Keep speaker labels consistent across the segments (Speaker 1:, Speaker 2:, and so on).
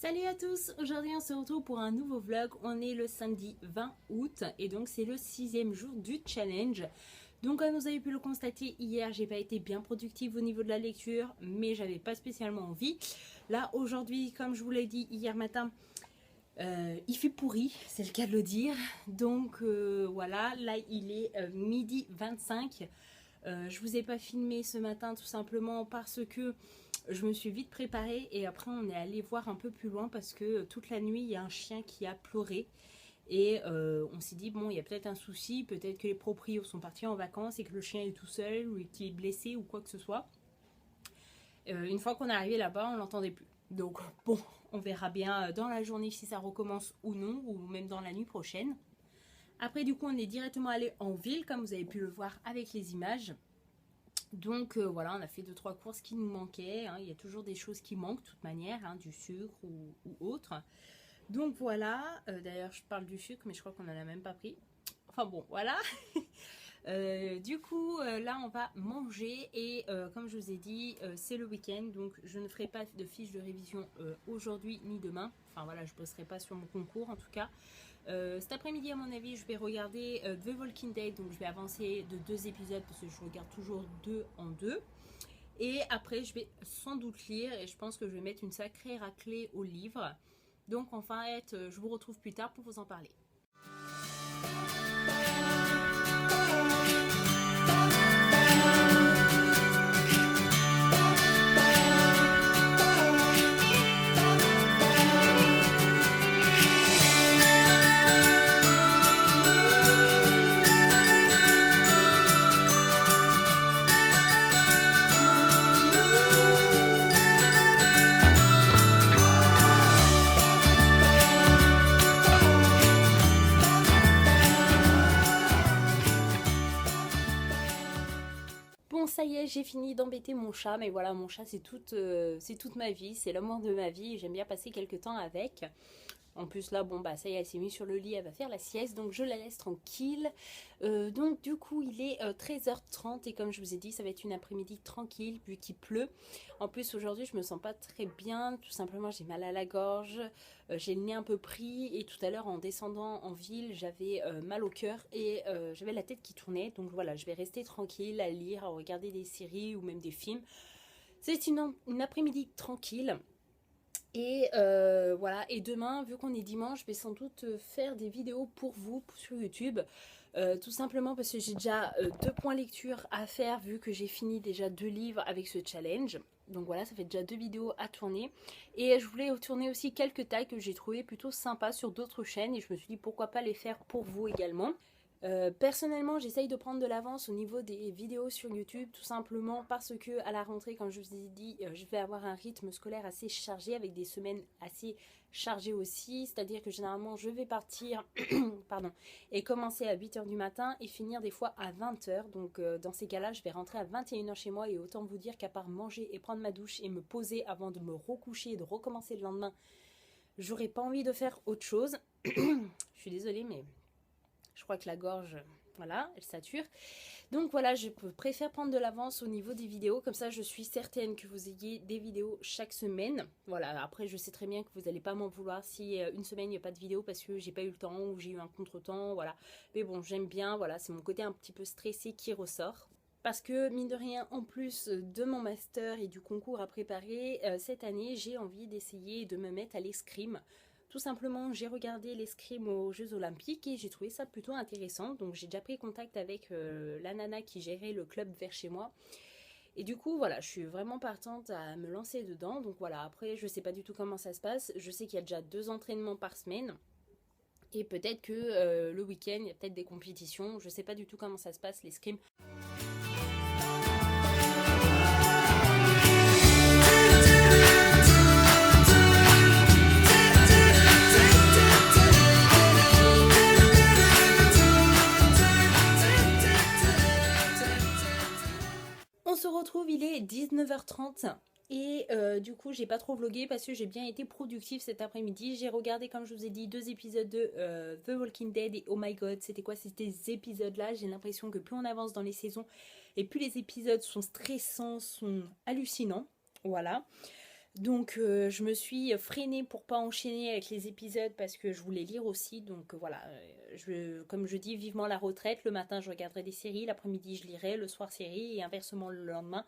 Speaker 1: Salut à tous, aujourd'hui on se retrouve pour un nouveau vlog. On est le samedi 20 août et donc c'est le 6e jour du challenge. Donc comme vous avez pu le constater, hier j'ai pas été bien productive au niveau de la lecture, mais j'avais pas spécialement envie. Là aujourd'hui, comme je vous l'ai dit hier matin, il fait pourri, c'est le cas de le dire. Donc voilà, là il est midi 25. Je vous ai pas filmé ce matin tout simplement parce que je me suis vite préparée et après on est allé voir un peu plus loin parce que toute la nuit il y a un chien qui a pleuré et on s'est dit bon, il y a peut-être un souci, peut-être que les proprios sont partis en vacances et que le chien est tout seul ou qu'il est blessé ou quoi que ce soit. Une fois qu'on est arrivé là-bas, on l'entendait plus. Donc bon, on verra bien dans la journée si ça recommence ou non, ou même dans la nuit prochaine. Après du coup on est directement allé en ville comme vous avez pu le voir avec les images. Donc voilà, on a fait 2-3 courses qui nous manquaient, hein. Il y a toujours des choses qui manquent de toute manière, hein, du sucre ou autre. Donc voilà, d'ailleurs je parle du sucre mais je crois qu'on n'en a même pas pris. Enfin bon, voilà. Du coup là on va manger et comme je vous ai dit c'est le week-end, donc je ne ferai pas de fiche de révision aujourd'hui ni demain. Enfin voilà, je ne bosserai pas sur mon concours en tout cas. Cet après-midi à mon avis je vais regarder The Walking Dead, donc je vais avancer de 2 épisodes parce que je regarde toujours 2 en 2. Et après je vais sans doute lire et je pense que je vais mettre une sacrée raclée au livre. Donc en fait je vous retrouve plus tard pour vous en parler. Bon, ça y est, j'ai fini d'embêter mon chat, mais voilà, mon chat c'est toute ma vie, c'est l'amour de ma vie, j'aime bien passer quelques temps avec. En plus là, bon bah ça y est, elle s'est mise sur le lit, elle va faire la sieste, donc je la laisse tranquille. Donc du coup il est 13h30 et comme je vous ai dit, ça va être une après-midi tranquille vu qu'il pleut. En plus aujourd'hui je me sens pas très bien, tout simplement j'ai mal à la gorge, j'ai le nez un peu pris et tout à l'heure en descendant en ville j'avais mal au cœur et j'avais la tête qui tournait. Donc voilà, je vais rester tranquille à lire, à regarder des séries ou même des films. C'est une après-midi tranquille. Et voilà, et demain, vu qu'on est dimanche, je vais sans doute faire des vidéos pour vous sur YouTube. Tout simplement parce que j'ai déjà 2 points lecture à faire vu que j'ai fini déjà 2 livres avec ce challenge. Donc voilà, ça fait déjà 2 vidéos à tourner. Et je voulais tourner aussi quelques tags que j'ai trouvé plutôt sympas sur d'autres chaînes. Et je me suis dit pourquoi pas les faire pour vous également. Personnellement j'essaye de prendre de l'avance au niveau des vidéos sur YouTube, tout simplement parce que à la rentrée, comme je vous ai dit, je vais avoir un rythme scolaire assez chargé avec des semaines assez chargées aussi, c'est à dire que généralement je vais partir pardon, et commencer à 8h du matin et finir des fois à 20h. Donc dans ces cas là je vais rentrer à 21h chez moi et autant vous dire qu'à part manger et prendre ma douche et me poser avant de me recoucher et de recommencer le lendemain, j'aurais pas envie de faire autre chose. Je suis désolée mais je crois que la gorge, voilà, elle sature. Donc voilà, je préfère prendre de l'avance au niveau des vidéos. Comme ça, je suis certaine que vous ayez des vidéos chaque semaine. Voilà, après, je sais très bien que vous n'allez pas m'en vouloir si une semaine, il n'y a pas de vidéo parce que j'ai pas eu le temps ou j'ai eu un contretemps, voilà. Mais bon, j'aime bien, voilà, c'est mon côté un petit peu stressé qui ressort. Parce que, mine de rien, en plus de mon master et du concours à préparer, cette année, j'ai envie d'essayer de me mettre à l'escrime. Tout simplement, j'ai regardé l'escrime aux Jeux Olympiques et j'ai trouvé ça plutôt intéressant. Donc j'ai déjà pris contact avec la nana qui gérait le club vers chez moi. Et du coup, voilà, je suis vraiment partante à me lancer dedans. Donc voilà, après, je sais pas du tout comment ça se passe. Je sais qu'il y a déjà 2 entraînements par semaine. Et peut-être que le week-end, il y a peut-être des compétitions. Je sais pas du tout comment ça se passe, l'escrime. On se retrouve, il est 19h30 et du coup j'ai pas trop vlogué parce que j'ai bien été productive cet après-midi. J'ai regardé, comme je vous ai dit, 2 épisodes de The Walking Dead et oh my god, c'était quoi ces épisodes là? J'ai l'impression que plus on avance dans les saisons et plus les épisodes sont stressants, sont hallucinants, voilà. Donc je me suis freinée pour pas enchaîner avec les épisodes parce que je voulais lire aussi. Donc voilà, comme je dis, vivement la retraite. Le matin, je regarderai des séries, l'après-midi, je lirai, le soir, série et inversement le lendemain.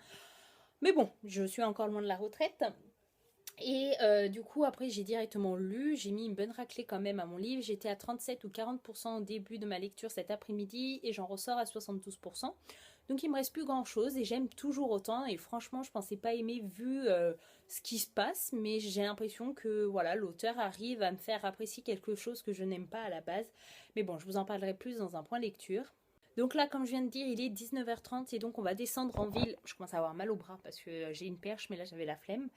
Speaker 1: Mais bon, je suis encore loin de la retraite. Et du coup, après, j'ai directement lu. J'ai mis une bonne raclée quand même à mon livre. J'étais à 37 ou 40% au début de ma lecture cet après-midi et j'en ressors à 72%. Donc il me reste plus grand chose et j'aime toujours autant. Et franchement, je pensais pas aimer vu ce qui se passe, mais j'ai l'impression que voilà, l'auteur arrive à me faire apprécier quelque chose que je n'aime pas à la base. Mais bon, je vous en parlerai plus dans un point lecture. Donc là, comme je viens de dire, il est 19h30 et donc on va descendre en ville. Je commence à avoir mal au bras parce que j'ai une perche, mais là j'avais la flemme.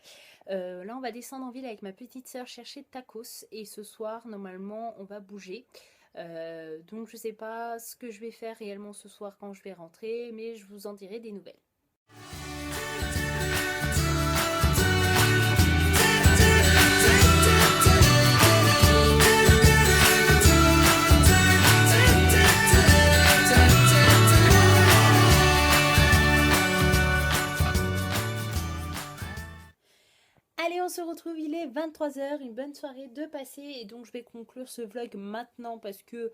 Speaker 1: Là, on va descendre en ville avec ma petite sœur chercher tacos et ce soir, normalement, on va bouger. Donc je sais pas ce que je vais faire réellement ce soir quand je vais rentrer, mais je vous en dirai des nouvelles. Allez, on se retrouve, il est 23h, une bonne soirée de passer et donc je vais conclure ce vlog maintenant parce que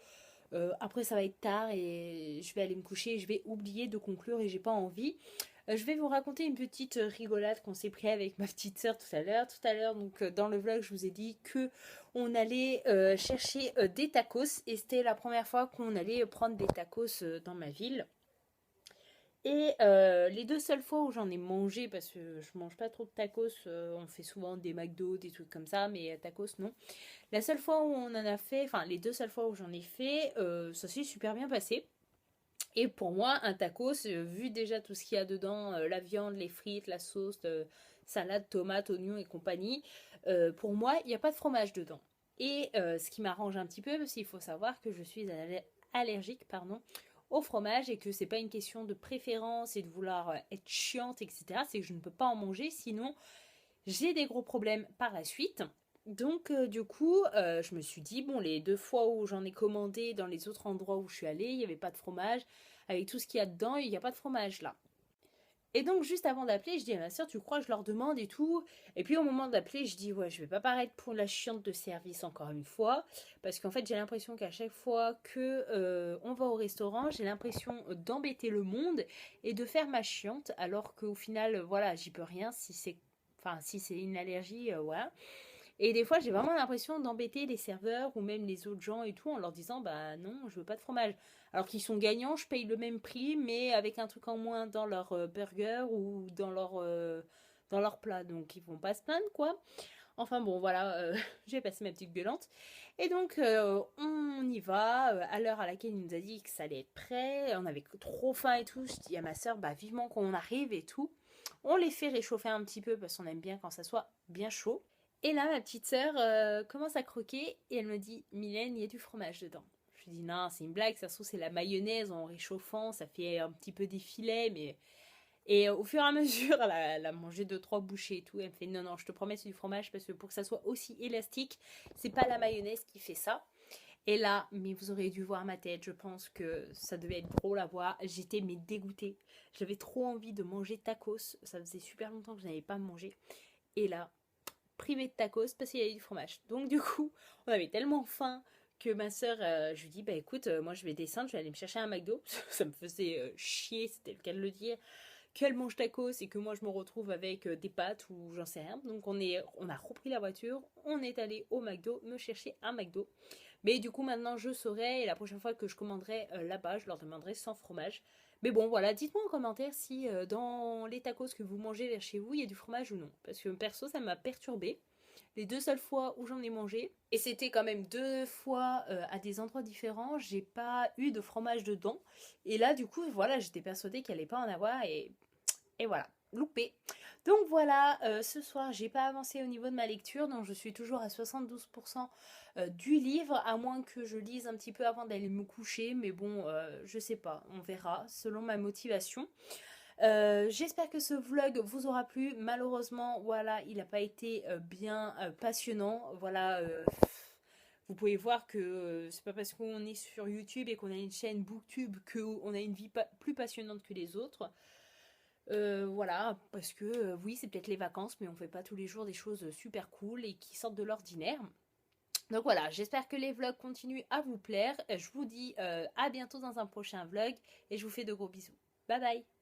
Speaker 1: après ça va être tard et je vais aller me coucher et je vais oublier de conclure et j'ai pas envie. Je vais vous raconter une petite rigolade qu'on s'est pris avec ma petite sœur tout à l'heure. Donc dans le vlog, je vous ai dit que on allait chercher des tacos et c'était la première fois qu'on allait prendre des tacos dans ma ville. Et les deux seules fois où j'en ai mangé, parce que je mange pas trop de tacos, on fait souvent des McDo, des trucs comme ça, mais tacos non. La seule fois où on en a fait, enfin les deux seules fois où j'en ai fait, ça s'est super bien passé. Et pour moi, un tacos, vu déjà tout ce qu'il y a dedans, la viande, les frites, la sauce, salade, tomate, oignons et compagnie, pour moi, il n'y a pas de fromage dedans. Et ce qui m'arrange un petit peu, parce qu'il faut savoir que je suis allergique, au fromage et que c'est pas une question de préférence et de vouloir être chiante, etc. C'est que je ne peux pas en manger, sinon j'ai des gros problèmes par la suite. Donc du coup, je me suis dit, bon, les deux fois où j'en ai commandé dans les autres endroits où je suis allée, il n'y avait pas de fromage. Avec tout ce qu'il y a dedans, il n'y a pas de fromage là. Et donc juste avant d'appeler, je dis à ma soeur, tu crois, je leur demande et tout. Et puis au moment d'appeler, je dis, ouais, je vais pas paraître pour la chiante de service encore une fois. Parce qu'en fait, j'ai l'impression qu'à chaque fois que on va au restaurant, j'ai l'impression d'embêter le monde et de faire ma chiante. Alors qu'au final, voilà, j'y peux rien si c'est... Enfin, si c'est une allergie, voilà. Et des fois, j'ai vraiment l'impression d'embêter les serveurs ou même les autres gens et tout en leur disant bah non, je veux pas de fromage. Alors qu'ils sont gagnants, je paye le même prix, mais avec un truc en moins dans leur burger ou dans leur plat. Donc ils vont pas se plaindre quoi. Enfin bon, voilà, j'ai passé ma petite gueulante. Et donc on y va à l'heure à laquelle il nous a dit que ça allait être prêt. On avait trop faim et tout. Je dis à ma soeur bah vivement qu'on arrive et tout. On les fait réchauffer un petit peu parce qu'on aime bien quand ça soit bien chaud. Et là, ma petite sœur commence à croquer et elle me dit Mylène, il y a du fromage dedans. Je lui dis non, c'est une blague, ça se trouve c'est la mayonnaise en réchauffant, ça fait un petit peu des filets, mais... Et au fur et à mesure, elle a mangé 2-3 bouchées et tout. Elle me fait non, non, je te promets, c'est du fromage parce que pour que ça soit aussi élastique, c'est pas la mayonnaise qui fait ça. Et là, mais vous auriez dû voir ma tête, je pense que ça devait être drôle à voir. J'étais mais dégoûtée. J'avais trop envie de manger tacos. Ça faisait super longtemps que je n'avais pas mangé. Et là, privé de tacos parce qu'il y avait du fromage. Donc du coup, on avait tellement faim que ma soeur, je lui dis, bah écoute, moi je vais descendre, je vais aller me chercher un McDo. Ça me faisait chier, c'était le cas de le dire, qu'elle mange tacos et que moi je me retrouve avec des pâtes ou j'en sais rien. Donc on a repris la voiture, on est allé au McDo, me chercher un McDo. Mais du coup maintenant je saurai et la prochaine fois que je commanderai là-bas, je leur demanderai sans fromage. Mais bon, voilà, dites-moi en commentaire si dans les tacos que vous mangez vers chez vous, il y a du fromage ou non. Parce que perso, ça m'a perturbée. Les deux seules fois où j'en ai mangé, et c'était quand même deux fois à des endroits différents, j'ai pas eu de fromage dedans. Et là, du coup, voilà, j'étais persuadée qu'il allait pas en avoir et voilà, loupé. Donc voilà, ce soir, j'ai pas avancé au niveau de ma lecture, donc je suis toujours à 72% du livre, à moins que je lise un petit peu avant d'aller me coucher, mais bon, je sais pas, on verra, selon ma motivation. J'espère que ce vlog vous aura plu. Malheureusement, voilà, il n'a pas été bien passionnant. Voilà, vous pouvez voir que c'est pas parce qu'on est sur YouTube et qu'on a une chaîne Booktube qu'on a une vie plus passionnante que les autres. Voilà, parce que oui, c'est peut-être les vacances, mais on fait pas tous les jours des choses super cool et qui sortent de l'ordinaire. Donc voilà, j'espère que les vlogs continuent à vous plaire. Je vous dis à bientôt dans un prochain vlog et je vous fais de gros bisous. Bye bye!